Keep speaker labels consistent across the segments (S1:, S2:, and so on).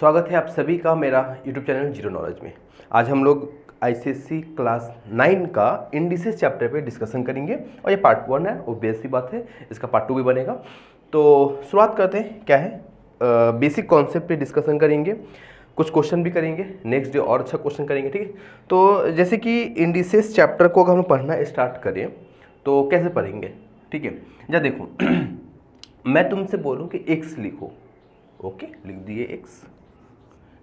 S1: स्वागत है आप सभी का मेरा YouTube चैनल जीरो नॉलेज में। आज हम लोग ICSE क्लास 9 का इंडिसेस चैप्टर पे डिस्कशन करेंगे और ये पार्ट 1 है, ऑब्वियस सी बात है, इसका पार्ट 2 भी बनेगा। तो शुरुआत करते हैं, क्या है बेसिक कॉन्सेप्ट पे डिस्कशन करेंगे, कुछ क्वेश्चन भी करेंगे, नेक्स्ट डे और अच्छा क्वेश्चन करेंगे, ठीक है। तो जैसे कि इंडिसेस चैप्टर को अगर हम पढ़ना स्टार्ट करें तो कैसे पढ़ेंगे, ठीक है। या देखो मैं तुमसे बोलूँ कि x लिखो, ओके, लिख दिए x।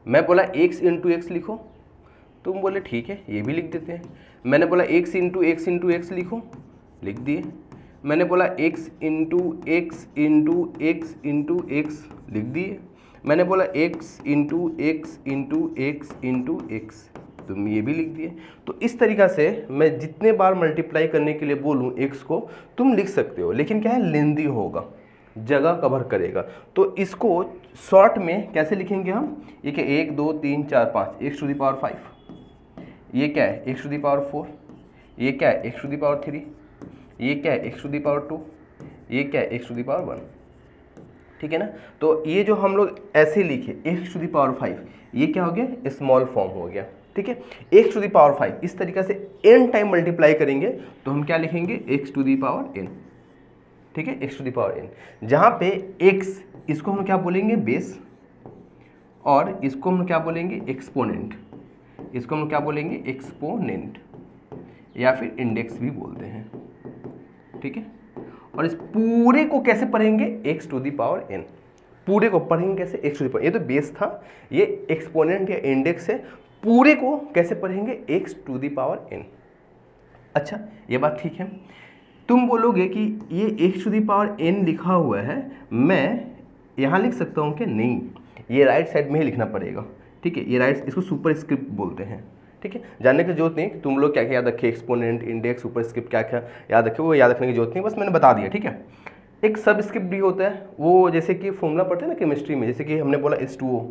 S1: मैं बोला x इंटू एक्स लिखो, तुम बोले ठीक है ये भी लिख देते हैं। मैंने बोला x इंटू एक्स लिखो, लिख दिए। मैंने बोला x into x into x into x, लिख दिए। मैंने बोला x into x into x into x, तुम ये भी लिख दिए। तो इस तरीक़ा से मैं जितने बार मल्टीप्लाई करने के लिए बोलूँ x को तुम लिख सकते हो, लेकिन क्या है लेंदी होगा, जगह कवर करेगा। तो इसको शॉर्ट में कैसे लिखेंगे हम, ये क्या 1 2 3 4 5 x टू द पावर 5, ये क्या है x टू द पावर 4, ये क्या है x टू द पावर 3, ये क्या है x टू द पावर 2, ये क्या है x टू द पावर 1, ठीक है ना। तो ये जो हम लोग ऐसे लिखे x टू द पावर 5, ये क्या हो गया, स्मॉल फॉर्म हो गया, ठीक है। x टू द पावर 5 इस तरीके से n टाइम मल्टीप्लाई करेंगे तो हम क्या लिखेंगे x to the power n, ठीक है, x to the power n। जहाँ पे x इसको हम क्या बोलेंगे बेस, और इसको हम क्या बोलेंगे एक्सपोनेंट, इसको हम क्या बोलेंगे एक्सपोनेंट या फिर इंडेक्स भी बोलते हैं, ठीक है। और इस पूरे को कैसे पढ़ेंगे x to the power n, पूरे को पढ़ेंगे कैसे x टू द पावर, ये तो बेस था, ये एक्सपोनेंट या इंडेक्स है, पूरे को कैसे पढ़ेंगे x to the power n। अच्छा ये बात ठीक है। तुम बोलोगे कि ये x to the power n लिखा हुआ है, मैं यहाँ लिख सकता हूँ कि नहीं, ये राइट साइड में ही लिखना पड़ेगा, ठीक है। ये राइट, इसको सुपर स्क्रिप्ट बोलते हैं, ठीक है। जानने की जरूरत नहीं, तुम लोग क्या क्या याद रखे, एक्सपोनेंट, इंडेक्स, सुपर स्क्रिप्ट क्या क्या याद रखे, वो याद रखने की जरूरत नहीं, बस मैंने बता दिया, ठीक है। एक सब स्क्रिप्ट भी होता है, वो जैसे कि फॉर्मूला पढ़ते हैं ना केमिस्ट्री में, जैसे कि हमने बोला H2O,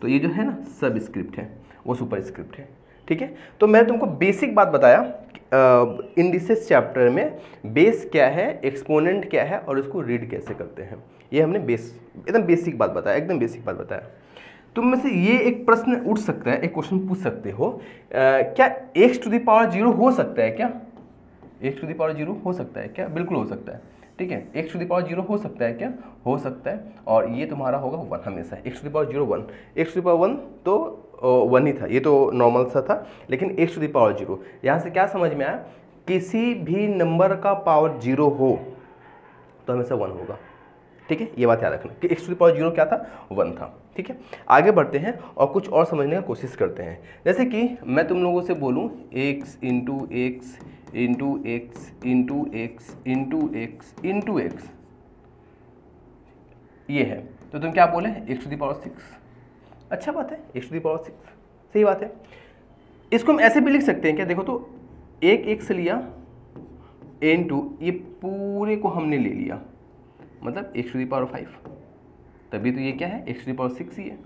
S1: तो ये जो है ना सब स्क्रिप्ट है, वो सुपर स्क्रिप्ट है, ठीक है। तो मैं तुमको बेसिक बात बताया इंडिसेस चैप्टर में, बेस क्या है, एक्सपोनेंट क्या है और उसको रीड कैसे करते हैं, ये हमने एकदम बेसिक बात बताया, एकदम बेसिक बात बताया। तुम में से ये एक प्रश्न उठ सकता है, एक क्वेश्चन पूछ सकते हो, क्या x टू द पावर 0 हो सकता है क्या, x टू द पावर 0 हो सकता है क्या, बिल्कुल हो सकता है, ठीक है। x टू द पावर 0 हो सकता है क्या, हो सकता है, और ये तुम्हारा होगा 1 हमेशा, x to the power 0 1, x to the power 1 तो 1 ही था, ये तो नॉर्मल सा था, लेकिन x टू द पावर 0, यहाँ से क्या समझ में आया, किसी भी नंबर का पावर 0 हो तो हमेशा 1 होगा, ठीक है। ये बात याद रखना कि x टू द पावर 0 क्या था, 1 था, ठीक है। आगे बढ़ते हैं और कुछ और समझने का कोशिश करते हैं। जैसे कि मैं तुम लोगों से बोलूँ x into x into x into x into x into x, ये है, तो तुम क्या बोले x टू द पावर 6, अच्छा बात है, x टू द पावर 6 सही बात है। इसको हम ऐसे भी लिख सकते हैं क्या, देखो तो एक x लिया इंटू ये पूरे को हमने ले लिया, मतलब x टू द पावर 5, तभी तो ये क्या है x टू द पावर 6 ही है,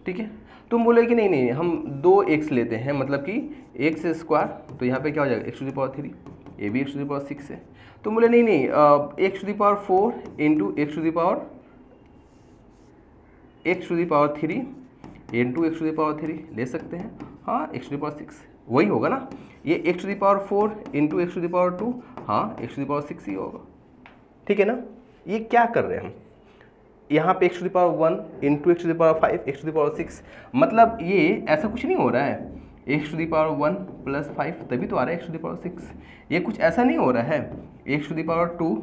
S1: ठीक है। तुम बोले कि नहीं नहीं हम 2x लेते हैं, मतलब कि x स्क्वायर, तो यहाँ पे क्या हो जाएगा x टू द पावर 3, ये भी x टू द पावर 6 है। तुम बोले नहीं नहीं x to the power 4 into x to the power 3 into x to the power 3 ले सकते हैं, हाँ x टू द पावर 6 वही होगा ना, ये x to the power 4 into x to the power 2, हाँ x टू द पावर 6 ही होगा, ठीक है ना। ये क्या कर रहे हैं हम, यहाँ पे x to the power 1 into x to the power 5 x to the power 6, मतलब ये ऐसा कुछ नहीं हो रहा है x to the power 1 plus 5 तभी तो आ रहा है x टू द पावर 6, ये कुछ ऐसा नहीं हो रहा है x टू द पावर 2,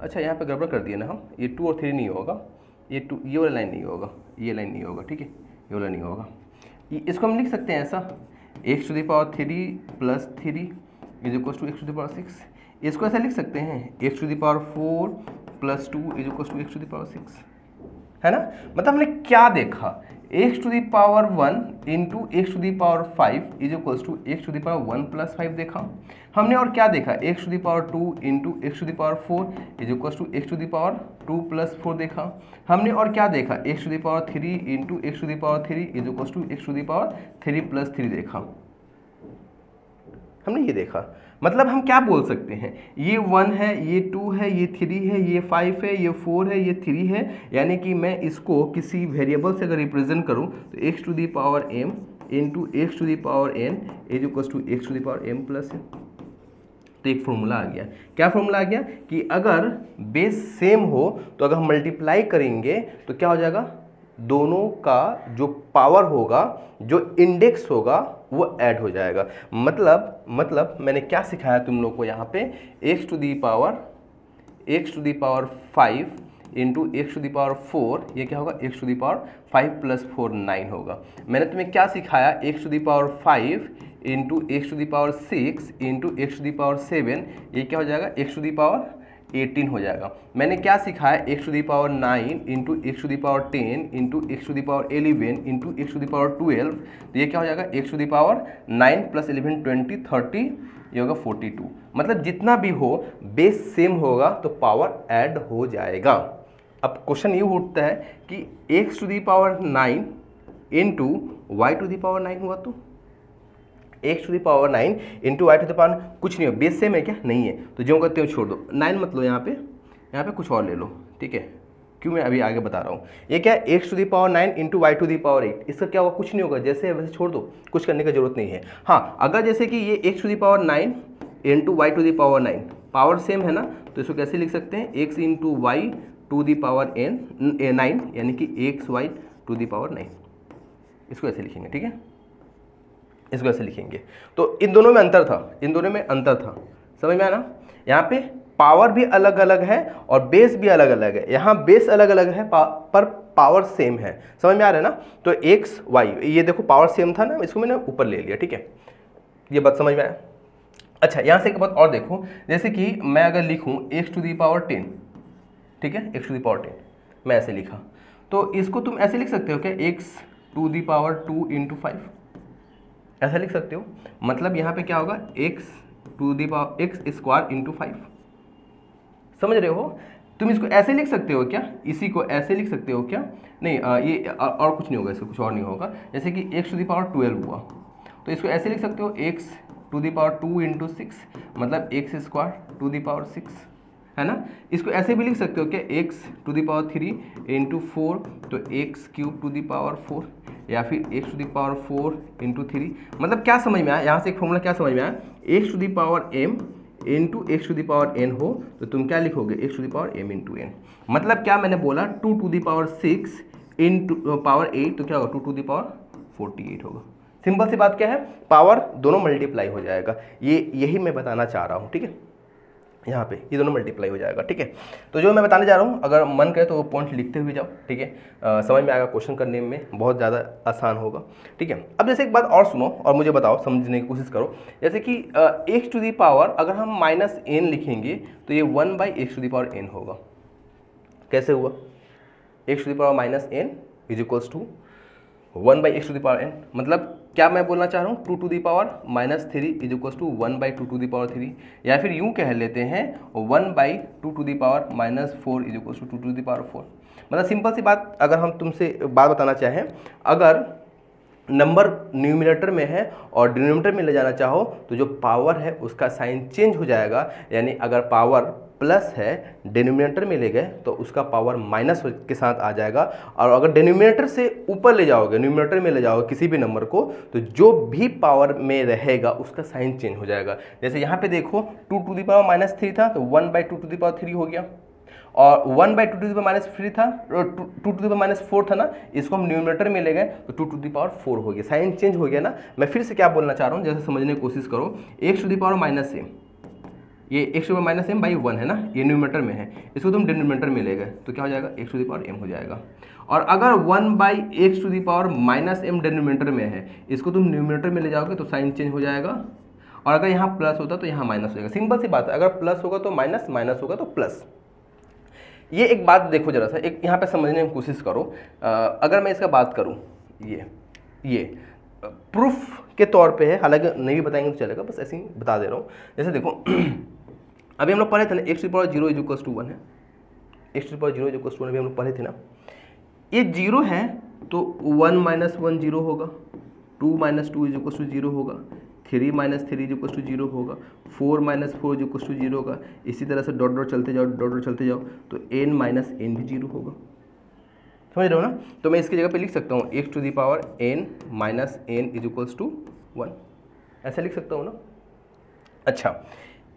S1: अच्छा यहाँ पे गड़बड़ कर दिया ना हम, ये 2 और 3 नहीं होगा, ये 2, ये वाला लाइन नहीं होगा, ये लाइन नहीं होगा, ठीक है, ये वाला नहीं होगा, इसको हम लिख सकते हैं ऐसा x to the power 3 plus 3 is equal to x to the power 6, इसको ऐसा लिख सकते हैं x to the power 4 plus 2 is equal to x to the power 6, है ना। मतलब हमने क्या देखा, x to the power 1 into x to the power 5 is equal to x to the power 1 plus 5 देखा हमने, और क्या देखा x to the power 2 into x to the power 4 is equal to x to the power 2 plus 4 देखा हमने, और क्या देखा x to the power 3 into x to the power 3 is equal to x to the power 3 plus 3 देखा हमने, ये देखा। मतलब हम क्या बोल सकते हैं, ये 1 है, ये 2 है, ये 3 है, ये 5 है, ये 4 है, ये 3 है, यानी कि मैं इसको किसी वेरिएबल से अगर रिप्रेजेंट करूं तो x to the power m into x to the power n is equals to x to the power m plus n। तो एक फॉर्मूला आ गया। क्या फॉर्मूला आ गया कि अगर बेस सेम हो तो अगर हम मल्टीप्लाई करेंगे तो क्या हो जाएगा, दोनों का जो पावर होगा, जो इंडेक्स होगा, वो ऐड हो जाएगा। मतलब मैंने क्या सिखाया तुम लोग को यहाँ पे, x to the power 5 into x to the power 4, ये क्या होगा, x to the power 5 plus 4 9 होगा। मैंने तुम्हें क्या सिखाया, x to the power 5 into x to the power 6 into x to the power 7, ये क्या हो जाएगा, x टू दी पावर 18 हो जाएगा। मैंने क्या सिखाया, x to the power 9 into x to the power 10 into x to the power 11 into x to the power 12, तो ये क्या हो जाएगा, x to the power 9 plus 11 20 30, ये होगा 42। मतलब जितना भी हो बेस सेम होगा तो पावर ऐड हो जाएगा। अब क्वेश्चन ये उठता है कि x to the power 9 into y to the power 9 हुआ तो x to the power 9 into y to the power, कुछ नहीं हो, बेस सेम है क्या, नहीं है, तो जो कहते हो छोड़ दो, 9 मत लो, यहाँ पे कुछ और ले लो, ठीक है, क्यों मैं अभी आगे बता रहा हूँ। ये क्या है, x to the power 9 into y to the power 8, इसका क्या होगा, कुछ नहीं होगा, जैसे है वैसे छोड़ दो, कुछ करने की जरूरत नहीं है। हाँ, अगर जैसे कि ये x to the power 9 into y to the power 9 power same है ना, तो इसको कैसे लिख सकते हैं, x into y to the power 9, यानी कि x y to the power 9, इसको ऐसे लिखेंगे, ठीक है, इसको ऐसे लिखेंगे। तो इन दोनों में अंतर था, समझ में आया ना। यहाँ पे पावर भी अलग अलग है और बेस भी अलग अलग है, यहाँ बेस अलग अलग है पर पावर सेम है, समझ में आ रहा है ना। तो एक्स वाई, ये देखो पावर सेम था ना, इसको मैंने ऊपर ले लिया, ठीक है, ये बात समझ में आया। अच्छा, यहाँ से एक बात और देखो, जैसे कि मैं अगर लिखूँ एक्स टू दी पावर 10, ठीक है, एक्स टू दी पावर 10 मैं ऐसे लिखा, तो इसको तुम ऐसे लिख सकते हो क्या, x to the power 2 into 5, ऐसा लिख सकते हो। मतलब यहाँ पे क्या होगा, x to the power x square into 5, समझ रहे हो। तुम इसको ऐसे लिख सकते हो क्या, इसी को ऐसे लिख सकते हो क्या, नहीं ये और कुछ नहीं होगा, इसको कुछ और नहीं होगा। जैसे कि x टू दी पावर 12 हुआ, तो इसको ऐसे लिख सकते हो, x to the power 2 into 6, मतलब x square to the power 6, है ना। इसको ऐसे भी लिख सकते हो क्या, x to the power 3 into 4, तो x cube to the power 4, या फिर x to the power 4 into 3। मतलब क्या समझ में आया, यहाँ से एक फॉर्मूला क्या समझ में आया, x to the power m into x to the power n हो तो तुम क्या लिखोगे, x to the power m into n। मतलब क्या मैंने बोला, 2 to the power 6 into power 8, तो क्या होगा, 2 टू दी पावर 48 होगा। सिंपल सी बात क्या है, पावर दोनों मल्टीप्लाई हो जाएगा, यही मैं बताना चाह रहा हूँ, ठीक है, यहाँ पे ये दोनों मल्टीप्लाई हो जाएगा, ठीक है। तो जो मैं बताने जा रहा हूँ, अगर मन करे तो वो पॉइंट लिखते हुए जाओ, ठीक है, समझ में आएगा, क्वेश्चन करने में बहुत ज़्यादा आसान होगा, ठीक है। अब जैसे एक बात और सुनो और मुझे बताओ, समझने की कोशिश करो। जैसे कि एक्स टू दी पावर अगर हम माइनस n लिखेंगे तो ये 1 by x to the power n होगा। कैसे हुआ, x to the power minus n is equals to 1 by x to the power n। मतलब क्या मैं बोलना चाह रहा हूँ, 2 to the power minus 3 is equals to 1 by 2 to the power 3, या फिर यूँ कह लेते हैं 1 by 2 to the power minus 4 is equals to 2 to the power 4। मतलब सिंपल सी बात, अगर हम तुमसे बात बताना चाहें, अगर नंबर न्यूमिनेटर में है और डिनोमिनेटर में ले जाना चाहो तो जो पावर है उसका साइन चेंज हो जाएगा। यानी अगर पावर प्लस है डिनोमिनेटर में ले गए तो उसका पावर माइनस के साथ आ जाएगा, और अगर डिनोमिनेटर से ऊपर ले जाओगे, न्यूमिनेटर में ले जाओगे किसी भी नंबर को, तो जो भी पावर में रहेगा उसका साइन चेंज हो जाएगा। जैसे यहाँ पे देखो 2 टू दी पावर माइनस 3 था तो 1 बाई 2 टू दी पावर 3 हो गया, और 1 by 2 to the power minus 3 था, 2 टू दी पावर माइनस 4 था ना, इसको हम न्यूमिनेटर में ले गए तो 2 टू दी पावर 4 हो गया, साइन चेंज हो गया ना। मैं फिर से क्या बोलना चाह रहा हूँ, जैसे समझने की कोशिश करो, x to the power minus m, ये x to the power minus m by 1 है ना, ये न्यूमिनेटर में है, इसको तुम डिनोमिनेटर में ले गए तो क्या हो जाएगा, x to the power m हो जाएगा। और अगर 1 by x to the power minus m denominator में है, इसको तुम न्यूमिनेटर में ले जाओगे तो साइन चेंज हो जाएगा, और अगर यहाँ प्लस होता तो यहाँ माइनस हो जाएगा। सिंपल सी बात है, अगर प्लस होगा तो माइनस, माइनस होगा तो प्लस। ये एक बात देखो जरा सा, एक यहाँ पे समझने की कोशिश करो। अगर मैं इसका बात करूँ, ये प्रूफ के तौर पे है, हालांकि नहीं भी बताएंगे तो चलेगा, बस ऐसे ही बता दे रहा हूँ। जैसे देखो अभी हम लोग पढ़े थे ना, x to the power 0 is equals to 1 है, x to the power 0 is equals to 1 भी हम लोग पढ़े थे ना। ये 0 है तो 1 माइनस 1 0 होगा, 2 माइनस 2 इज इक्वल्स टू 0 होगा, 3 माइनस 3 इज इक्वल टू 0 होगा, 4 माइनस 4 इज इक्वल टू 0 होगा। इसी तरह से डॉट डॉट चलते जाओ, डॉट डॉट चलते जाओ, तो n माइनस n भी 0 होगा। समझ रहे हो ना? तो मैं इसकी जगह पे लिख सकता हूँ x to the power n minus n is equals to 1, ऐसे लिख सकता हूँ ना। अच्छा,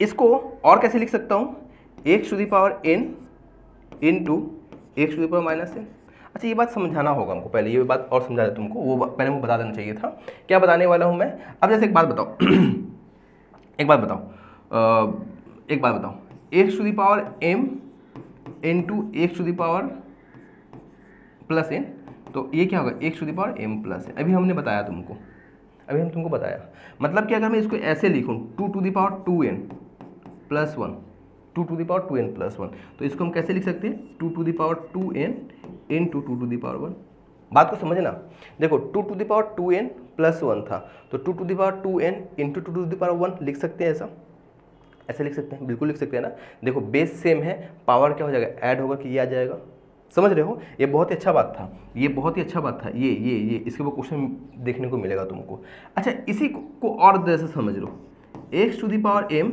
S1: इसको और कैसे लिख सकता हूँ, x to the power n into x to the power minus n। अच्छा, ये बात समझाना होगा हमको, पहले ये बात और समझा दे तुमको, वो पहले मुझे बता देना चाहिए था। क्या बताने वाला हूँ मैं अब? जैसे एक बात बताओ एक बात बताओ, x to the power m into x to the power plus n, तो ये क्या होगा, x to the power m plus n। अभी हमने बताया तुमको, तुमको बताया, मतलब कि अगर मैं इसको ऐसे लिखूँ 2 to the power 2n plus 1, 2 to the power 2n plus 1, तो इसको हम कैसे लिख सकते हैं, 2 to the power 2n into 2 to the power 1। बात को समझना, देखो 2 to the power 2n plus 1 था, तो 2 to the power 2n into 2 to the power 1 लिख सकते हैं। ऐसे लिख सकते हैं, बिल्कुल लिख सकते हैं ना। देखो बेस सेम है, पावर क्या हो जाएगा, ऐड होगा कि ये आ जाएगा। समझ रहे हो? ये बहुत ही अच्छा बात था, ये बहुत ही अच्छा बात था। ये इसके ऊपर क्वेश्चन देखने को मिलेगा तुमको। अच्छा, इसी को और तरह से समझ लो, x to the power m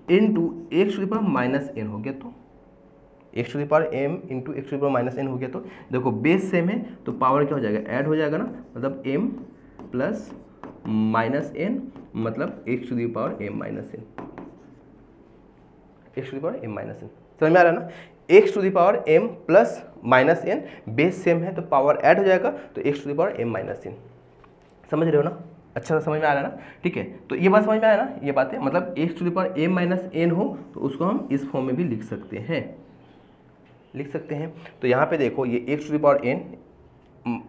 S1: into x to the power minus n हो गया, तो x to the power m into x to the power minus n हो गया। तो देखो बेस सेम है, तो पावर क्या हो जाएगा, ऐड हो जाएगा ना, मतलब m प्लस माइनस n, मतलब x to the power m minus n, x to the power m minus n। समझ में आ रहा है ना? x to the power m plus minus n, base same है तो पावर ऐड हो जाएगा, तो x to the power m minus n। समझ रहे हो ना? अच्छा समझ में आ रहा है ना? ठीक है, तो ये बात समझ में आया ना, ये बात है, मतलब x to the power m minus n हो तो उसको हम इस फॉर्म में भी लिख सकते हैं, तो यहाँ पे देखो ये x to the power n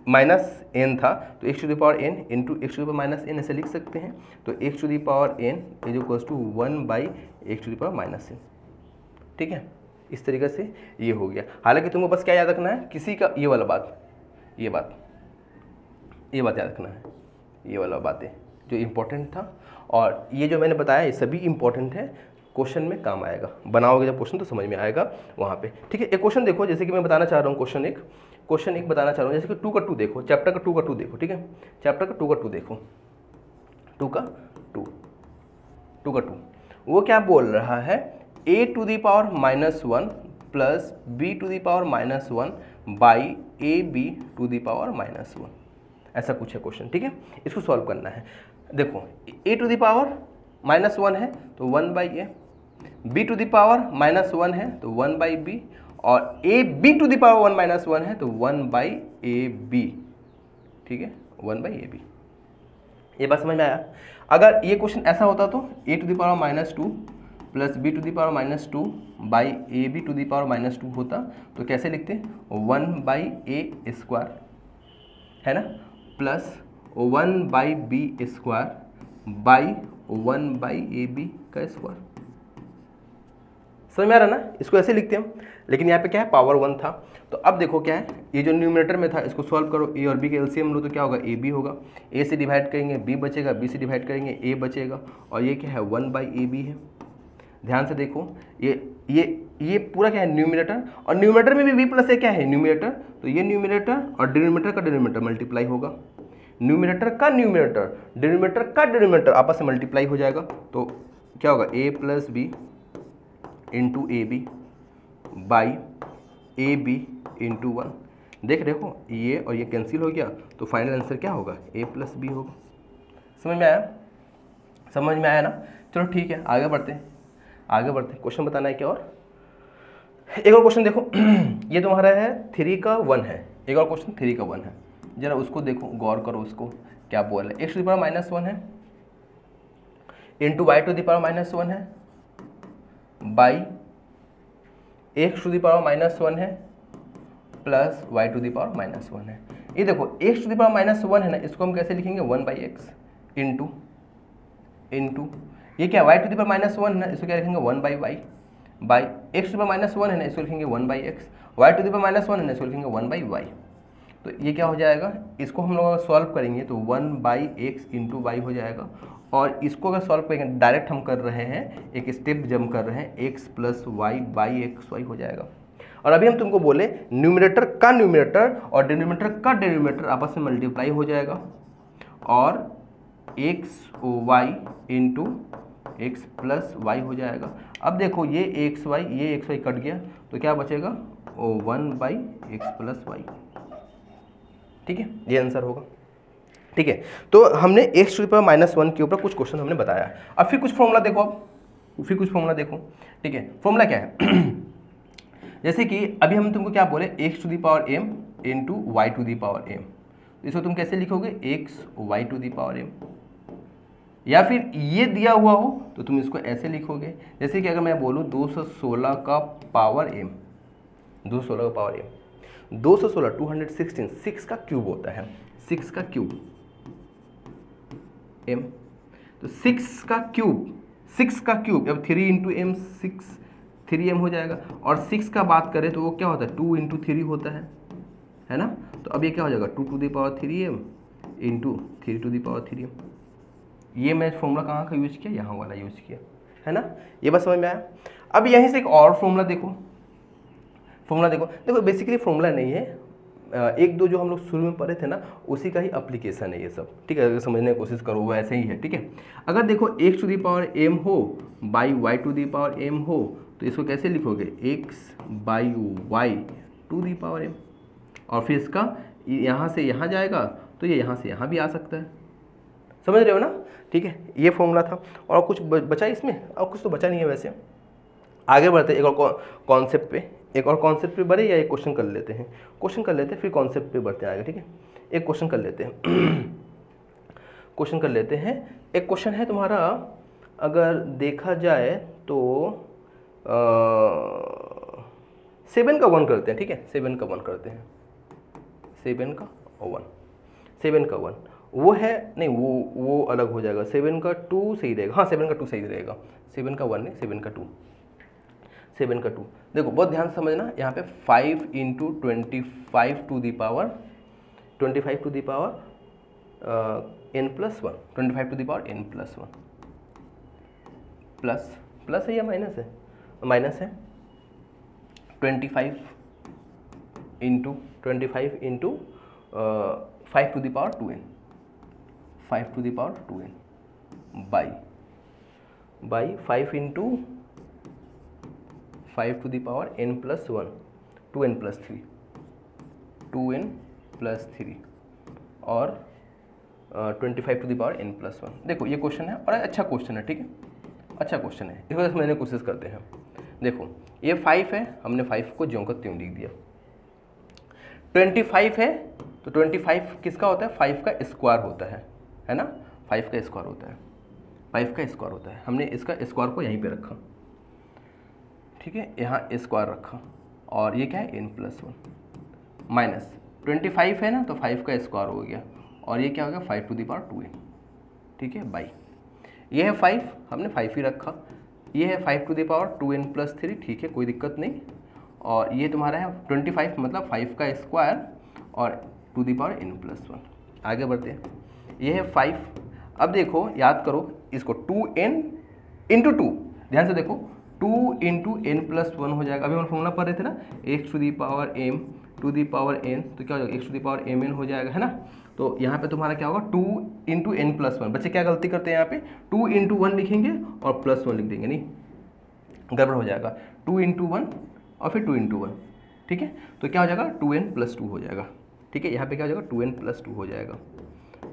S1: minus n था, तो x to the power n into x to the power minus n ऐसे लिख सकते हैं। तो x to the power n is equals to 1 by x to the power minus n। ठीक है, इस तरीके से ये हो गया। हालांकि तुमको बस क्या याद रखना है, किसी का ये वाला बात, ये बात याद रखना है, ये वाला बातें जो इम्पोर्टेंट था, और ये जो मैंने बताया ये सभी इम्पोर्टेंट है, क्वेश्चन में काम आएगा। बनाओगे जब क्वेश्चन तो समझ में आएगा वहाँ पे। ठीक है, एक क्वेश्चन देखो, जैसे कि मैं बताना चाह रहा हूँ, क्वेश्चन एक बताना चाह रहा हूँ, जैसे कि 2 का 2 देखो, चैप्टर का 2 का 2 देखो। ठीक है, चैप्टर का 2 का 2 देखो, 2 का 2 वो क्या बोल रहा है, a to the power minus 1 plus b to the power minus 1 by a b to the power minus 1, ऐसा कुछ है क्वेश्चन। ठीक है, इसको सॉल्व करना है। देखो a to the power minus 1 है तो 1 by a, b to the power minus 1 है तो 1 बाई बी, और a b to the power 1 minus 1 है तो 1 बाई ए बी। ठीक है, 1 बाई ए बी। ये बात समझ में आया? अगर ये क्वेश्चन ऐसा होता तो a to the power minus 2 plus b to the power minus 2 by a b to the power minus 2 होता, तो कैसे लिखते, 1 बाई ए स्क्वायर है ना, plus 1 by b square by 1 by a b का स्क्वायर। समझ में आ रहा ना? इसको ऐसे लिखते हैं हम, लेकिन यहाँ पे क्या है, पावर 1 था। तो अब देखो क्या है, ये जो न्यूमरेटर में था इसको सॉल्व करो, ए और बी के एलसीएम लो तो क्या होगा, ए बी होगा, ए से डिवाइड करेंगे बी बचेगा, बी से डिवाइड करेंगे ए बचेगा, और ये क्या है 1 बाई ए बी है। ध्यान से देखो, ये पूरा क्या है, न्यूमरेटर, और न्यूमरेटर में भी b प्लस ए क्या है, न्यूमरेटर, तो ये न्यूमरेटर और डिनोमिनेटर का डिनोमिनेटर मल्टीप्लाई होगा, न्यूमरेटर का न्यूमरेटर, डिनोमिनेटर का डिनोमिनेटर आपस में मल्टीप्लाई हो जाएगा, तो क्या होगा, a plus b into a b by a b into 1। देख रहे हो, ये और ये कैंसिल हो गया, तो फाइनल आंसर क्या होगा, a प्लस बी होगा। समझ में आया? समझ में आया ना? चलो ठीक है, आगे बढ़ते हैं। क्वेश्चन बताना है क्या और? एक और क्वेश्चन देखो ये तुम्हारा है 3 का 1 है, एक और क्वेश्चन 3 का 1 है, जरा उसको देखो, गौर करो उसको क्या बोल रहा है। X to the power minus 1 है into y to the power minus 1 है by x to the power minus 1 है plus y to the power minus 1 है। ये देखो x to the power minus 1 है ना, इसको हम कैसे लिखेंगे, 1 बाई एक्स इंटू ये क्या, y to the power minus 1 है ना, इसको क्या लिखेंगे, 1 by y by x to the power minus 1 है ना, इसको लिखेंगे 1 by x, y to the power minus 1 है ना, इसको लिखेंगे 1 बाई वाई। तो ये क्या हो जाएगा, इसको हम लोग अगर सॉल्व करेंगे तो 1 बाई एक्स इंटू वाई हो जाएगा, और इसको अगर सॉल्व करेंगे डायरेक्ट हम कर रहे हैं, एक स्टेप जंप कर रहे हैं, x plus y by x y हो जाएगा। और अभी हम तुमको बोले न्यूमरेटर का न्यूमरेटर और डिनोमिनेटर का डिनोमिनेटर आपस में मल्टीप्लाई हो जाएगा, और x y into x plus y हो जाएगा। अब देखो ये एक्स वाई कट गया तो क्या बचेगा, 1/x प्लस वाई। ठीक है, ये आंसर होगा। ठीक है, तो हमने x टू द पावर -1 के ऊपर कुछ क्वेश्चन हमने बताया। अब फिर कुछ फॉर्मूला देखो, ठीक है, फॉर्मूला क्या है जैसे कि अभी हम तुमको क्या बोले, x to the power m into y to the power m, इसको तुम कैसे लिखोगे, x y to the power m, या फिर ये दिया हुआ हो तो तुम इसको ऐसे लिखोगे, जैसे कि अगर मैं बोलूँ 216 का पावर m, 216 का पावर m, 216 216 6 का क्यूब होता है, 6 का क्यूब m, तो 6 का क्यूब अब 3 इंटू एम 6 3m हो जाएगा। और 6 का बात करें तो वो क्या होता है, 2 इंटू 3 होता है ना। तो अब ये क्या हो जाएगा, 2 to the power 3m into 3 to the power 3m। ये मैं फॉर्मूला कहाँ का यूज किया, यहाँ वाला यूज किया, है ना। ये बस समझ में आया। अब यहीं से एक और फॉर्मूला देखो बेसिकली फॉर्मूला नहीं है, एक दो जो हम लोग शुरू में पढ़े थे ना उसी का ही एप्लीकेशन है ये सब। ठीक है, अगर समझने की कोशिश करो वो ऐसे ही है। ठीक है, अगर देखो x to the power m हो by y to the power m हो तो इसको कैसे लिखोगे, x by y to the power m, और फिर इसका यहाँ से यहाँ जाएगा तो ये यहाँ से यहाँ भी आ सकता है, समझ रहे हो ना। ठीक है, ये फॉर्मूला था। और कुछ बचा इसमें, और कुछ तो बचा नहीं है वैसे। आगे बढ़ते एक और कॉन्सेप्ट पे बढ़े, या एक क्वेश्चन कर लेते हैं, फिर कॉन्सेप्ट पे बढ़ते हैं आगे। ठीक है, एक क्वेश्चन कर लेते हैं एक क्वेश्चन है तुम्हारा, अगर देखा जाए तो 7 का 1 करते हैं। ठीक है, 7 का 1 करते हैं, 7 का 1 वो है नहीं, वो अलग हो जाएगा, 7 का 2 सही रहेगा। हाँ, 7 का 2 सही रहेगा, 7 का 1 नहीं, 7 का 2। देखो बहुत ध्यान से समझना, यहाँ पे 5 into 25 to the power n plus 1, 25 to the power n plus 1, plus है या माइनस है, माइनस है। 25 into 5 to the power 2n, 5 to the power 2n by 5 into 5 to the power n plus 1, 2n plus 3 और 25 to the power n plus 1। देखो ये question है और अच्छा क्वेश्चन है। ठीक है, अच्छा क्वेश्चन है, इस वजह से मैंने कोशिश करते हैं। देखो ये 5 है, हमने 5 को ज्यों का त्यों लिख दिया। 25 है तो 25 किसका होता है, 5 का स्क्वायर होता है ना, 5 का स्क्वायर होता है। हमने इसका स्क्वायर को यहीं पे रखा, ठीक है, यहाँ स्क्वायर रखा, और ये क्या है, n प्लस 1 माइनस 25 है ना, तो 5 का स्क्वायर हो गया, और ये क्या हो गया, 5 टू द पावर 2n। ठीक है, बाई ये है 5, हमने 5 ही रखा, ये है 5 to the power 2n plus 3। ठीक है, कोई दिक्कत नहीं। और ये तुम्हारा है 25 मतलब 5 का स्क्वायर और to the power n plus 1। आगे बढ़ते हैं, ये है 5। अब देखो याद करो इसको, 2n इंटू 2, ध्यान से देखो, 2 इंटू n प्लस 1 हो जाएगा। अभी हम फॉर्मूला पढ़ रहे थे ना, x to the power m to the power n, तो क्या हो जाएगा, x to the power mn हो जाएगा, है ना। तो यहाँ पे तुम्हारा क्या होगा, 2 इंटू n प्लस 1। बच्चे क्या गलती करते हैं यहाँ पे, 2 इंटू 1 लिखेंगे और प्लस 1 लिख देंगे, नहीं गड़बड़ हो जाएगा। 2 इंटू 1 और फिर 2 इंटू 1। ठीक है, तो क्या हो जाएगा, 2n प्लस 2 हो जाएगा। ठीक है, यहाँ पे क्या हो जाएगा, 2n प्लस 2 हो जाएगा,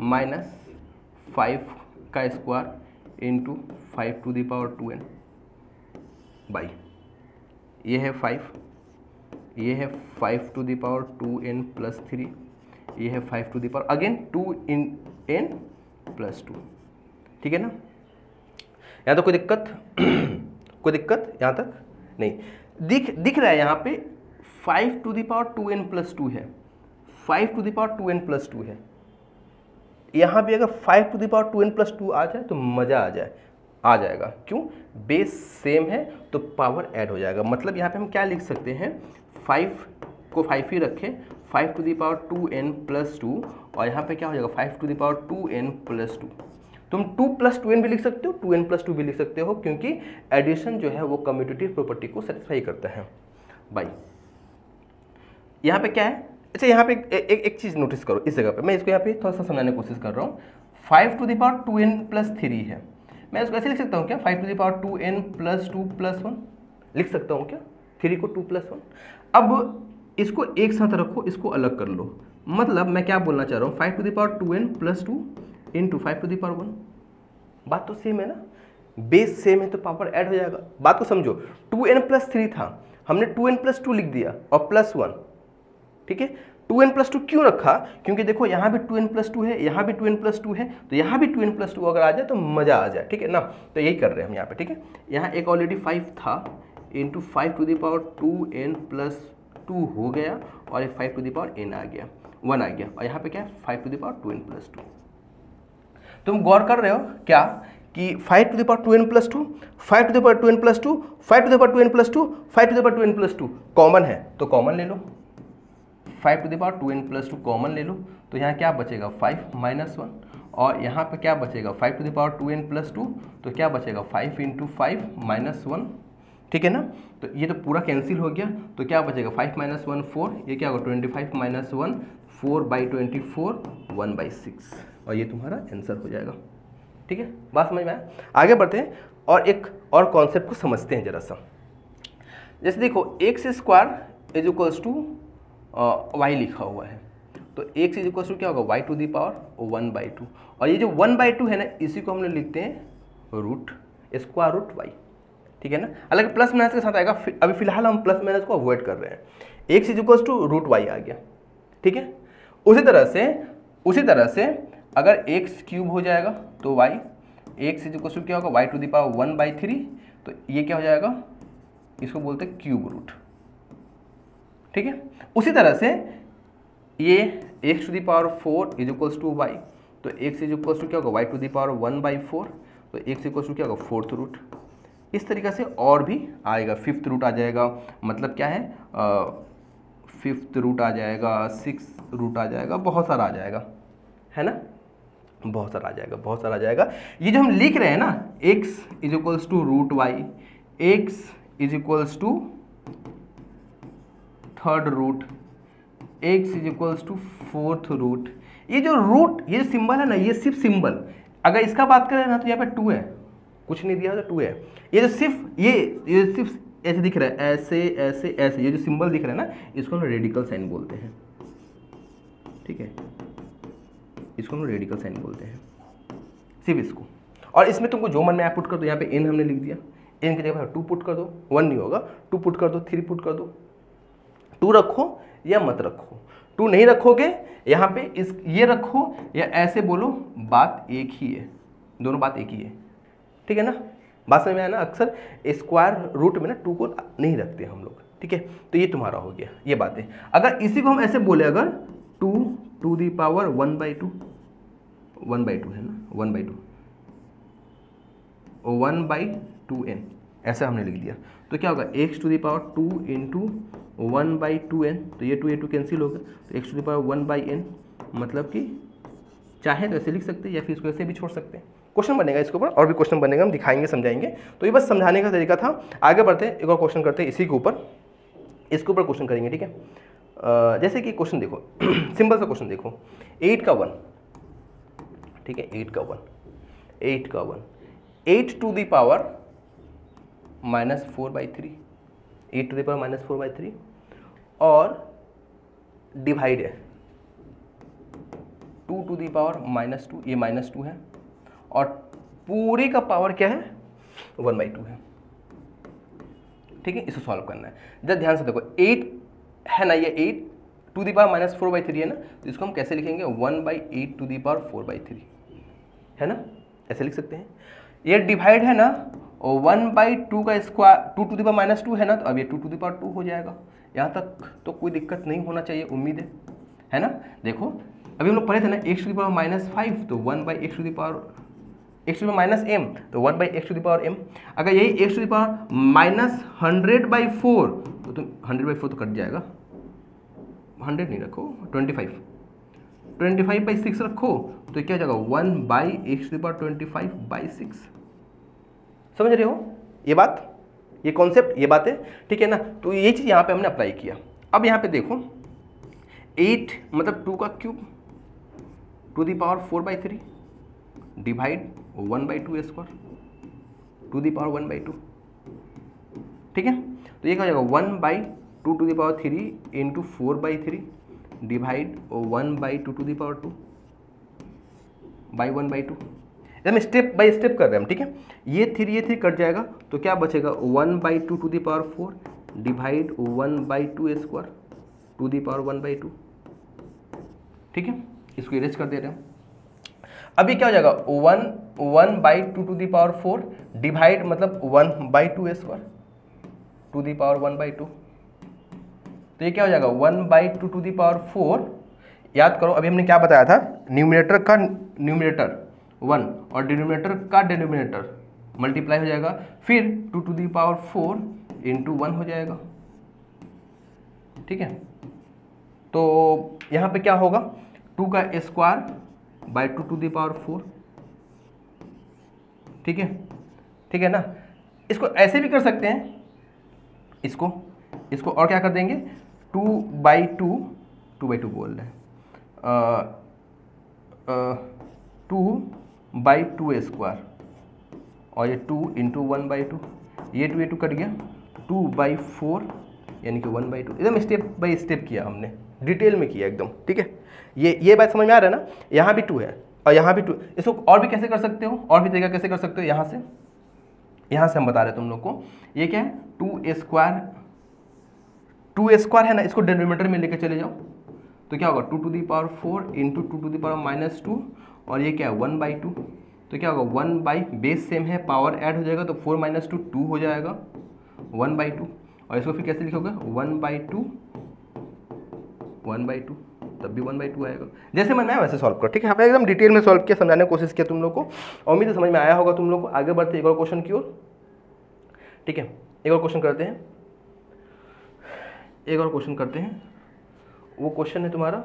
S1: माइनस 5 का square into 5 to the power 2n by, ये है 5, ये है 5 to the power 2n plus 3, ये है 5 to the power again 2n plus 2। ठीक है ना, यहाँ तो कोई दिक्कत यहाँ तक नहीं दिख रहा है। यहाँ पे 5 to the power 2n plus 2 है, 5 to the power 2n plus 2 है। यहाँ भी अगर 5 to the power 2n plus 2 आ जाए तो मज़ा आ जाएगा। क्यों, बेस सेम है तो पावर ऐड हो जाएगा। मतलब यहाँ पे हम क्या लिख सकते हैं, 5 को 5 ही रखें, 5 to the power 2n plus 2, और यहाँ पे क्या हो जाएगा, 5 to the power 2n plus 2। तुम 2 प्लस 2n भी लिख सकते हो, 2n प्लस 2 भी लिख सकते हो, क्योंकि एडिशन जो है वो कम्यूटेटिव प्रॉपर्टी को सेटिस्फाई करता है। भाई यहाँ पे क्या है, अच्छा यहाँ पे एक चीज़ नोटिस करो, इस जगह पे मैं इसको यहाँ पे थोड़ा सा समझाने की कोशिश कर रहा हूँ। 5 to the power 2n plus 3 है। मैं इसको ऐसे लिख सकता हूँ क्या, 5 to the power 2n plus 2 plus 1 लिख सकता हूँ क्या, 3 को 2 प्लस 1। अब इसको एक साथ रखो, इसको अलग कर लो, मतलब मैं क्या बोलना चाह रहा हूँ, 5 to the power 2n plus 2 into 5 to the power 1। बात तो सेम है ना, बेस सेम है तो पावर ऐड हो जाएगा। बात को समझो, 2n प्लस 3 था, हमने 2n प्लस 2 लिख दिया और प्लस 1, ठीक है। 2n प्लस 2 क्यों रखा, क्योंकि देखो यहाँ भी 2n प्लस 2 है, यहाँ भी 2n प्लस 2 है, तो यहाँ भी 2n प्लस 2 अगर आ जाए तो मज़ा आ जाए, ठीक है ना। तो यही कर रहे हैं हम यहाँ पे, ठीक है। यहाँ एक ऑलरेडी 5 था, into 5 to the power 2n plus 2 हो गया, और एक 5 टू द पावर n आ गया, 1 आ गया, और यहाँ पे क्या है 5 to the power 2n plus 2। तुम गौर कर रहे हो क्या कि 5 to the power 2n plus 2, 5 to the power 2n plus 2, 5 to the power 2n plus 2, 5 to the power 2n plus 2 common है, तो कॉमन ले लो, 5 to the power 2n plus 2 common ले लो, तो यहाँ क्या बचेगा 5 माइनस 1, और यहाँ पे क्या बचेगा 5 to the power 2n plus 2, तो क्या बचेगा 5 इंटू 5 माइनस 1, ठीक है ना। तो ये तो पूरा कैंसिल हो गया, तो क्या बचेगा 5 माइनस 1 4, ये क्या होगा 25 माइनस 1 4/24 1/6, और ये तुम्हारा आंसर हो जाएगा, ठीक है। बात समझ में आया, आगे बढ़ते हैं और एक और कॉन्सेप्ट को समझते हैं जरा सा। जैसे देखो x square is equals to y लिखा हुआ है, तो एक्स इज इक्वल्स टू क्या होगा वाई टू दी पावर 1/2, और ये जो 1/2 है ना, इसी को हम लोग लिखते हैं रूट स्क्वायर रूट वाई, ठीक है ना। हालांकि प्लस माइनस के साथ आएगा, अभी फिलहाल हम प्लस माइनस को अवॉइड कर रहे हैं। X is equals to root y आ गया, ठीक है। उसी तरह से अगर एक्स क्यूब हो जाएगा तो y, x is equals to क्या होगा वाई टू दी पावर 1/3, तो ये क्या हो जाएगा, इसको बोलते हैं क्यूब रूट, ठीक है। उसी तरह से ये x to the power 4 is equals to y, तो एक्स इज इक्वल्स टू क्या होगा वाई टू दी पावर 1/4, तो एक्स इक्वल्स टू क्या होगा 4th रूट। इस तरीके से और भी आएगा, 5th रूट आ जाएगा, मतलब क्या है 5th रूट आ जाएगा, 6th रूट आ जाएगा, बहुत सारा आ जाएगा, है ना, बहुत सारा आ जाएगा, बहुत सारा आ जाएगा। ये जो हम लिख रहे हैं ना, x is equals to root y, x is equals to 3rd root, x is equals to 4th root. ये जो रूट, ये सिंबल है ना, ये सिर्फ सिंबल, अगर इसका बात करें ना तो यहाँ पे 2 है, कुछ नहीं दिया तो 2 है। ये जो सिर्फ ये सिर्फ ऐसे दिख रहा है, ऐसे ऐसे ऐसे, ये जो सिंबल दिख रहा है ना, इसको हम रेडिकल साइन बोलते हैं, ठीक है, इसको हम रेडिकल साइन बोलते हैं, सिर्फ इसको। और इसमें तुमको जो मन में आप पुट कर दो, यहाँ पे n हमने लिख दिया, n की जगह 2 पुट कर दो, 1 नहीं होगा, 2 पुट कर दो, 3 पुट कर दो, 2 रखो या मत रखो, 2 नहीं रखोगे यहाँ पे इस ये रखो या ऐसे बोलो, बात एक ही है, दोनों बात एक ही है, ठीक है ना। बात समझ में आया ना, अक्सर स्क्वायर रूट में ना 2 को नहीं रखते हम लोग, ठीक है। तो ये तुम्हारा हो गया, ये बात है। अगर इसी को हम ऐसे बोले, अगर 2 टू दी पावर 1/2, 1/2 है ना, 1/2, 1/2n ऐसा हमने लिख दिया, तो क्या होगा x to the power 2 into 1/2n, तो ये 2 कैंसिल होगा, तो x to the power 1/n, मतलब कि चाहे तो ऐसे लिख सकते हैं या फिर इसको ऐसे भी छोड़ सकते हैं। क्वेश्चन बनेगा इसके ऊपर, और भी क्वेश्चन बनेगा, हम दिखाएंगे समझाएंगे। तो ये बस समझाने का तरीका था। आगे बढ़ते हैं, एक और क्वेश्चन करते हैं इसी के ऊपर, इसके ऊपर क्वेश्चन करेंगे, ठीक है। जैसे कि क्वेश्चन देखो, सिंपल सा क्वेश्चन देखो, 8 का 1, ठीक है, 8 का 1, 8 का 1, 8 to the power -4/3, 8 to the power -4/3, और डिवाइड है 2 टू दी पावर -2, ये -2 है, और पूरे का पावर क्या है 1/2 है, ठीक है। इसे सॉल्व करना है, जरा ध्यान से देखो, 8 है ना, ये 8 टू दी पावर -4/3 है ना, तो इसको हम कैसे लिखेंगे 1/8 टू दी पावर 4/3, है ना, ऐसे लिख सकते हैं। ये डिवाइड है ना, और 1/2 का स्क्वायर 2 टू दी पावर -2 है ना, तो अब ये 2 टू दी पावर 2 हो जाएगा। यहाँ तक तो कोई दिक्कत नहीं होना चाहिए, उम्मीद है ना। देखो अभी हम लोग पढ़े थे ना, x टू दी पावर -5, तो 1/x to the power, x to the power -m, तो 1/x to the power m। अगर यही x टू दी पावर -100/4, तो तुम 100/4 तो कट जाएगा, 100 नहीं रखो, 25/6 रखो, तो क्या हो जाएगा 1/x टू दी पावर 25/6। समझ रहे हो ये बात, ये कॉन्सेप्ट, ये बात है, ठीक है ना। तो ये चीज़ यहाँ पे हमने अप्लाई किया। अब यहाँ पे देखो 8 मतलब 2 का cube to the power 4/3, divide 1/2 square to the power 1/2, ठीक है। तो ये क्या हो जाएगा 1/2 to the power 3 into 4/3 divide 1/2 to the power 2 by 1/2। हम स्टेप बाय स्टेप कर रहे हैं हम, ठीक है। ये 3 कट जाएगा तो क्या बचेगा 1/2 to the power 4 divide 1/2 square to the power 1/2, ठीक है। इसको इरेज कर दे रहे हैं। अभी क्या हो जाएगा 1/2 टू दी पावर 4 डिवाइड मतलब 1/2 स्क्वायर टू दी पावर 1/2। तो ये क्या हो जाएगा 1/2 टू दी पावर 4। याद करो अभी हमने क्या बताया था, न्यूमरेटर का न्यूमरेटर 1 और डिनोमिनेटर का डिनोमिनेटर मल्टीप्लाई हो जाएगा, फिर 2 टू दी पावर 4 इंटू 1 हो जाएगा, ठीक है। तो यहाँ पे क्या होगा 2 का square by 2 to the power 4, ठीक है ना। इसको ऐसे भी कर सकते हैं, इसको और क्या कर देंगे 2/2 बोल रहे हैं 2/2 स्क्वायर और ये 2 इंटू 1/2, ये 2 कट गया 2/4 यानी कि 1/2। एकदम स्टेप बाय स्टेप किया हमने, डिटेल में किया एकदम, ठीक है। ये बात समझ में आ रहा है ना। यहाँ भी 2 है और यहाँ भी 2। इसको और भी कैसे कर सकते हो, और भी तरीका कैसे कर सकते हो, यहाँ से हम बता रहे हैं तुम लोग को। ये क्या है 2 स्क्वायर है ना, इसको डिनोमिनेटर में लेके चले जाओ तो क्या होगा 2 to the power 4 into 2 to the power -2 और ये क्या है 1/2। तो क्या होगा 1 बेस सेम है, पावर ऐड हो जाएगा तो 4 - 2 हो जाएगा 1/2। और इसको फिर कैसे लिखोगे 1/2 तब भी 1/2 आएगा। जैसे मैंने वैसे सॉल्व करो, ठीक है। हमने एकदम डिटेल में सॉल्व किया, समझाने की कोशिश किया तुम लोग को, और उम्मीद है समझ में आया होगा तुम लोग को। आगे बढ़ते एक और क्वेश्चन की ओर, ठीक है। एक और क्वेश्चन करते हैं। वो क्वेश्चन है तुम्हारा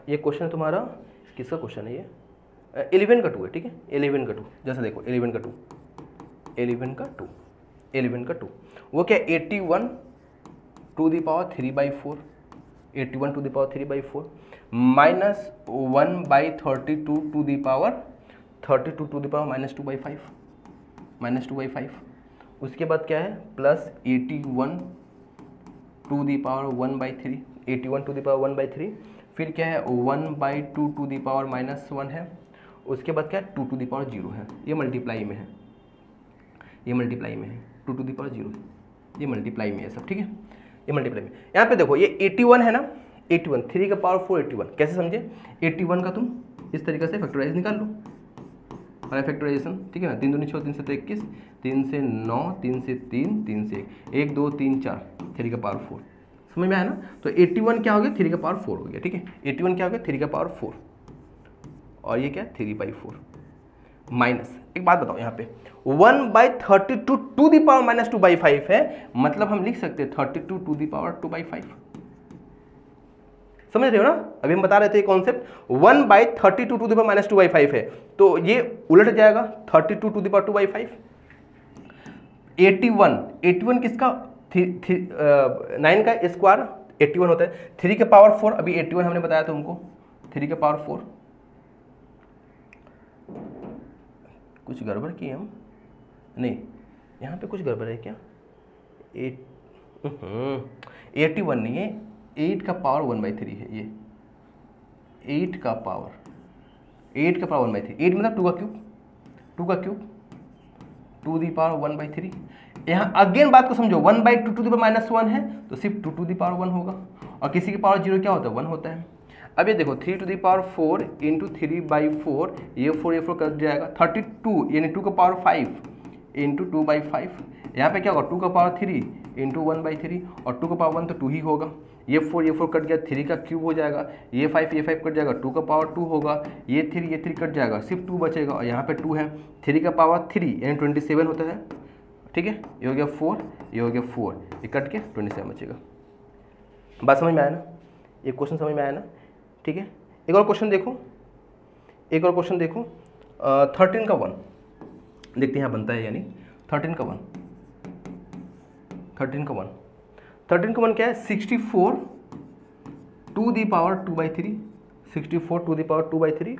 S1: ये क्वेश्चन है तुम्हारा किसका क्वेश्चन है, ये 11 का 2 है, ठीक है। 11 का 2 जैसे देखो 11 का 2 वो क्या 81 to the power 3/4 81 to the power 3/4 minus 1/32 to the power 32 to the power -2/5 उसके बाद क्या है plus 81 to the power 1/3 81 to the power 1/3 फिर क्या है 1/2 टू दी पावर -1 है। उसके बाद क्या है 2 टू दी पावर 0 है, ये मल्टीप्लाई में है 2 टू दी पावर 0 ये मल्टीप्लाई में है सब, ठीक है। ये मल्टीप्लाई में यहाँ पे देखो ये 81 है ना, 81 3 का पावर 4 81 कैसे समझे 81 का तुम इस तरीके से फैक्टराइज निकाल लो और फैक्टराइजेशन, ठीक है ना। 3 दूनी 6 3 से 21 3 से 9 3 से 3 3 से 1 2 3 4 3 का पावर 4 समझ में आया ना। तो 81 क्या हो गया 3 का पावर 4 हो गया, ठीक है। 81 क्या हो गया 3 का पावर 4 और ये क्या 3/4 माइनस एक बात बताओ यहाँ पे 1/32 टू दी पावर -2/5 है, मतलब हम लिख सकते हैं 32 टू दी पावर 2/5। समझ रहे हो ना, अभी हम बता रहे थे कॉन्सेप्ट 1/32 टू दी पावर -2/5 है, तो ये उलट जाएगा 32 टू दी पावर 2/5। 81 किसका 9 का स्क्वायर 81 होता है, 3 के पावर 4 अभी 81 हमने बताया तुमको 3 के पावर 4। कुछ गड़बड़ की हम नहीं, यहाँ पे कुछ गड़बड़ है क्या 81 नहीं है 8 का पावर 1/3 है, ये 8 का पावर 1/3 8 मतलब 2 का क्यूब 2 दी पावर 1/3। यहाँ अगेन बात को समझो 1/2 टू दी पावर -1 है तो सिर्फ 2 टू दी पावर 1 होगा और किसी की पावर 0 क्या होता है 1 होता है। अब ये देखो 3 टू दी पावर 4 इंटू 3/4 ये 4 कट जाएगा 32 यानी 2 का पावर 5 इंटू 2/5। यहाँ पे क्या होगा 2 का पावर 3 इंटू 1/3 और 2 का पावर 1 तो 2 ही होगा। ये 4 कट गया 3 का क्यूब हो जाएगा, ये 5 कट जाएगा 2 का पावर 2 होगा, ये 3 कट जाएगा सिर्फ 2 बचेगा और यहाँ पे 2 है 3 का पावर 3 यानी 27 होता है, ठीक है। ये हो गया 4 ये हो गया 4 ये कट के 27 बचेगा। बात समझ में आया ना, ये क्वेश्चन समझ में आया ना, ठीक है। एक और क्वेश्चन देखो 13 का 1 देखते हैं यहाँ बनता है यानी 13 का 1 क्या है 64 to the power 2/3 64 to the power 2/3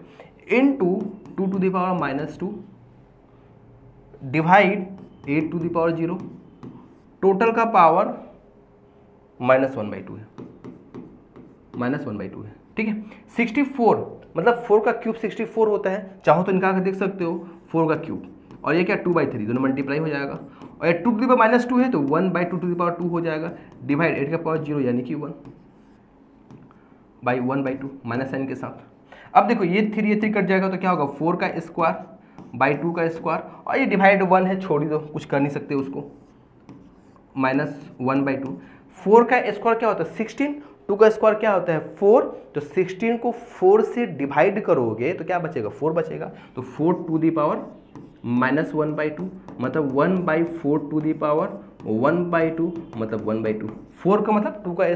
S1: into 2 to the power -2 divide 8 to the power 0, total का पावर -1/2 है, -1/2 है। ठीक है, 64 मतलब 4 का क्यूब 64 होता है, चाहो तो निकाल कर देख सकते हो 4 का क्यूब, और ये क्या 2/3 दोनों मल्टीप्लाई हो जाएगा, और ये 2 टू द पावर -2 है तो 1/2 टू द पावर 2 हो जाएगा, डिवाइड 8 का पावर 0 यानी कि 1 बाई 1/2 माइनस साइन के साथ। अब देखो ये 3 कट जाएगा तो क्या होगा 4 का स्क्वायर बाई 2 का स्क्वायर, और ये डिवाइड 1 है, छोड़ ही दो, कुछ कर नहीं सकते उसको, -1/2। 4 का स्क्वायर क्या होता है 16, 2 का स्क्वायर क्या होता है 4, तो 16 को 4 से डिवाइड करोगे तो क्या बचेगा 4 बचेगा, तो 4 टू दी पावर -1/2 मतलब 1/4 टू दी पावर 1/2 मतलब 1/2। 4 का मतलब 2 का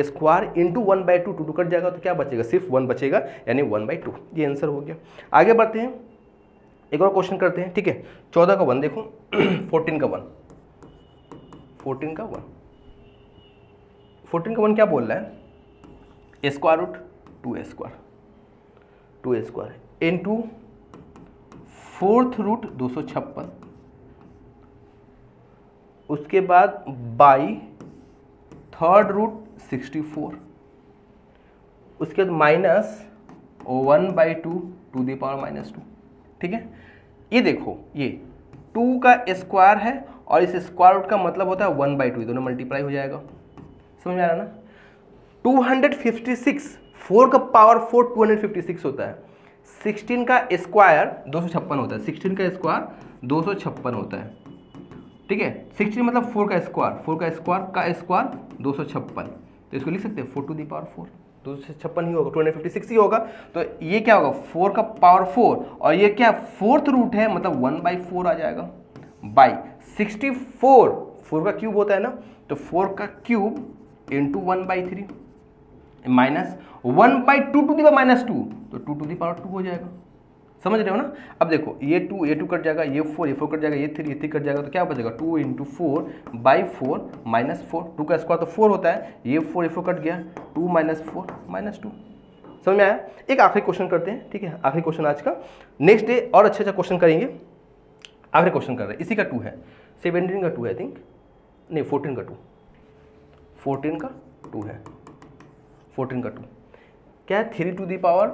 S1: स्क्वायर इंटू 1/2, 2 कट जाएगा तो क्या बचेगा सिर्फ 1 बचेगा यानी 1/2। ये आंसर हो गया। आगे बढ़ते हैं, एक और क्वेश्चन करते हैं। ठीक है, 14 का 1 देखो 14 का 1, 14 का 1, 14 का 1 क्या बोल रहा है square root 2 square into 4th root 256, उसके बाद बाई 3rd रूट 64, उसके बाद -1/2 टू दी पावर -2। ठीक है, ये देखो ये 2 का स्क्वायर है और इस स्क्वायर रूट का मतलब होता है 1/2, दोनों मल्टीप्लाई हो जाएगा, समझ में आ रहा ना। 256, 4 का पावर 4 256 होता है, 16 का स्क्वायर 256 होता है, 16 का स्क्वायर 256 होता है। ठीक है, 16 मतलब 4 का स्क्वायर, 4 का स्क्वायर 256, तो इसको लिख सकते हैं 4 टू दी पावर 4, 256 ही होगा, 256 ही होगा। तो ये क्या होगा 4 का पावर 4, और ये क्या 4th रूट है मतलब 1/4 आ जाएगा, बाई 64, 4 का क्यूब होता है ना, तो 4 का cube into 1/3 minus 1/2 to the power -2, तो 2 टू दी पावर 2 हो जाएगा, समझ रहे हो ना। अब देखो ये 2 कट जाएगा, ये 4 कट जाएगा, ये 3 कट जाएगा, तो क्या बचेगा 2 × 4/4 -4, 2 का स्क्वायर तो 4 होता है, ये 4 कट गया, 2 - 4 -2। समझ में आया। एक आखिरी क्वेश्चन करते हैं। ठीक है, आखिरी क्वेश्चन आज का, नेक्स्ट डे और अच्छा क्वेश्चन करेंगे। आखिरी क्वेश्चन कर रहे हैं, इसी का 2 है, 17 का 2 है आई थिंक, नहीं 14 का 2, 14 का 2 है, 14 का 2 क्या है 3 टू दी पावर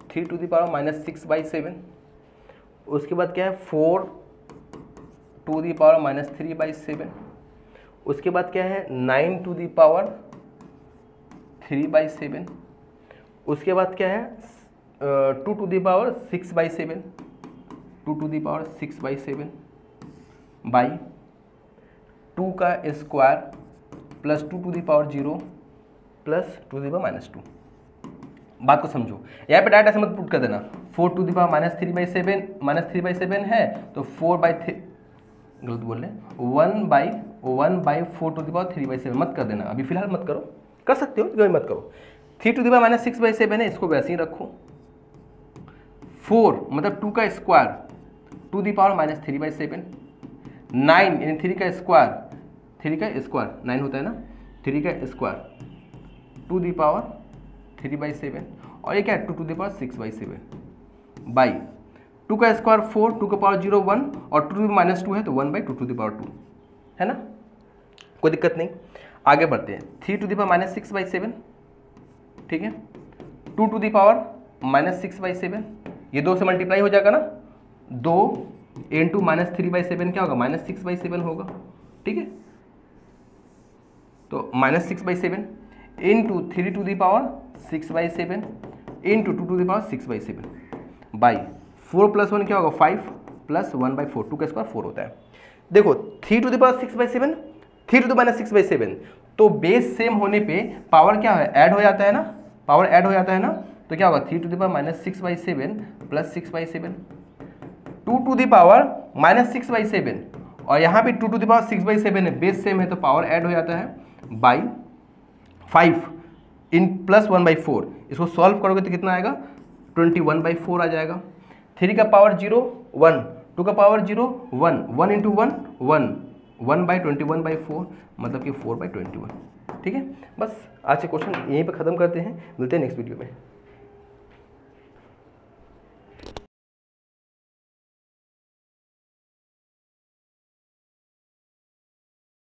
S1: -6/7, उसके बाद क्या है 4 टू दी पावर -3/7, उसके बाद क्या है 9 टू दी पावर 3/7, उसके बाद क्या है 2 to the power 6/7, 2 to the power 6/7 by 2 का square plus 2 to the power 0 plus 2 to the power -2। बात को समझो, यहाँ पे डायरेक्ट ऐसे मत पुट कर देना, 4 टू दी पावर -3/7 है तो 4/3, गलत बोल रहे, 1/4 टू दी पावर 3/7 मत कर देना, अभी फिलहाल मत करो, कर सकते हो कभी मत करो। 3 टू दी पावर -6/7 है, इसको वैसे ही रखो। 4 मतलब 2 का स्क्वायर टू दी पावर -3/7, 9 यानी 3 का स्क्वायर 9 होता है ना, 3 का स्क्वायर टू दी पावर 3/7, और ये क्या है 2 टू दी पावर 6/7 बाई 2 का स्क्वायर 4, 2 का पावर 0 1, और 2 टू दी पावर -2 है तो 1/2 टू दी पावर 2 है ना, कोई दिक्कत नहीं। आगे बढ़ते हैं, 3 टू दी पावर -6/7, ठीक है, 2 टू दी पावर -6/7, ये 2 से मल्टीप्लाई हो जाएगा ना, 2 इंटू -3/7 क्या होगा -6/7 होगा। ठीक है, तो -6/7 into 3 to the power 6/7 into 2 to the power 6/7 by 4 + 1 क्या होगा 5 प्लस 1/4, 2 का स्क्वायर 4 होता है। देखो 3 to the power 6/7, 3 to the power 6/7, तो बेस सेम होने पे पावर क्या है ऐड हो जाता है ना, पावर ऐड हो जाता है ना, तो क्या होगा 3 to the power -6/7 plus 6/7, 2 to the power -6/7, और यहाँ पे 2 टू दी पावर 6/7 है, बेस सेम है तो पावर ऐड हो जाता है बाई 5 इन प्लस 1/4, इसको सॉल्व करोगे तो कितना आएगा 21/4 आ जाएगा। 3 का पावर 0 1, 2 का पावर 0 1, 1 इंटू 1 1, 1/21/4 मतलब कि 4/21। ठीक है, बस आज के क्वेश्चन यहीं पे ख़त्म करते हैं, मिलते हैं नेक्स्ट वीडियो में।